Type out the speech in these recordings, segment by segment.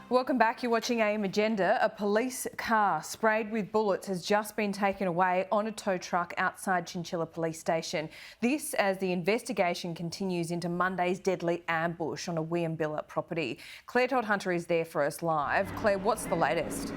Welcome back. You're watching AM Agenda. A police car sprayed with bullets has just been taken away on a tow truck outside Chinchilla Police Station. This as the investigation continues into Monday's deadly ambush on a Williambilla property. Clare Todhunter is there for us live. Claire, what's the latest?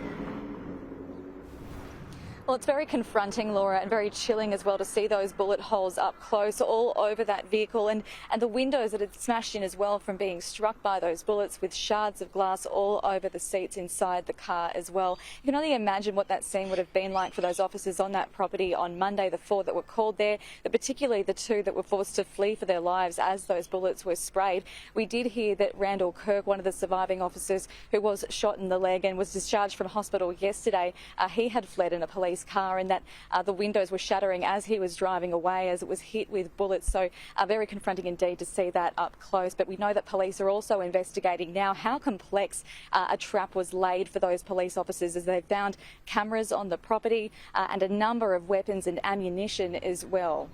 Well, it's very confronting, Laura, and very chilling as well to see those bullet holes up close all over that vehicle and the windows that had smashed in as well from being struck by those bullets, with shards of glass all over the seats inside the car as well. You can only imagine what that scene would have been like for those officers on that property on Monday, the 4 that were called there, but particularly the 2 that were forced to flee for their lives as those bullets were sprayed. We did hear that Randall Kirk, one of the surviving officers who was shot in the leg and was discharged from hospital yesterday, he had fled in a police car, and that the windows were shattering as he was driving away as it was hit with bullets. So very confronting indeed to see that up close. But we know that police are also investigating now how complex a trap was laid for those police officers, as they've found cameras on the property and a number of weapons and ammunition as well.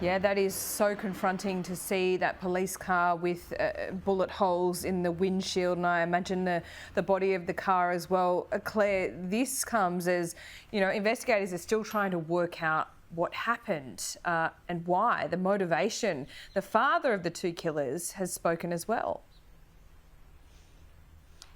Yeah, that is so confronting to see that police car with bullet holes in the windshield, and I imagine the body of the car as well. Claire, this comes as, you know, investigators are still trying to work out what happened and why, the motivation. The father of the 2 killers has spoken as well.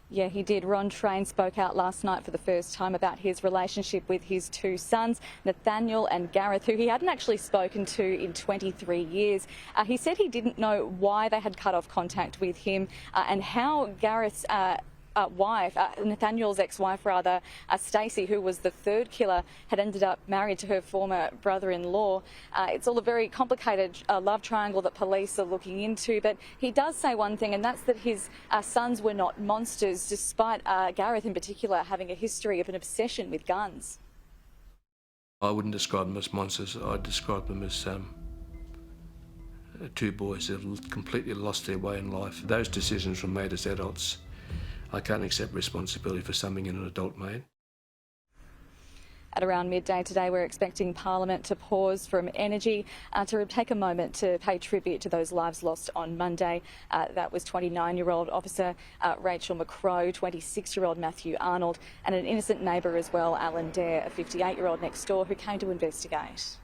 Yeah, he did. Ron Train spoke out last night for the first time about his relationship with his 2 sons, Nathaniel and Gareth, who he hadn't actually spoken to in 23 years. He said he didn't know why they had cut off contact with him and how Gareth's wife, Nathaniel's ex-wife rather, Stacey, who was the 3rd killer, had ended up married to her former brother-in-law. It's all a very complicated love triangle that police are looking into, but he does say one thing, and that's that his sons were not monsters, despite Gareth in particular having a history of an obsession with guns. I wouldn't describe them as monsters. I'd describe them as 2 boys that have completely lost their way in life. Those decisions were made as adults. I can't accept responsibility for something an adult made. At around midday today, we're expecting Parliament to pause from energy to take a moment to pay tribute to those lives lost on Monday. That was 29-year-old officer Rachel McCrow, 26-year-old Matthew Arnold, and an innocent neighbour as well, Alan Dare, a 58-year-old next door, who came to investigate.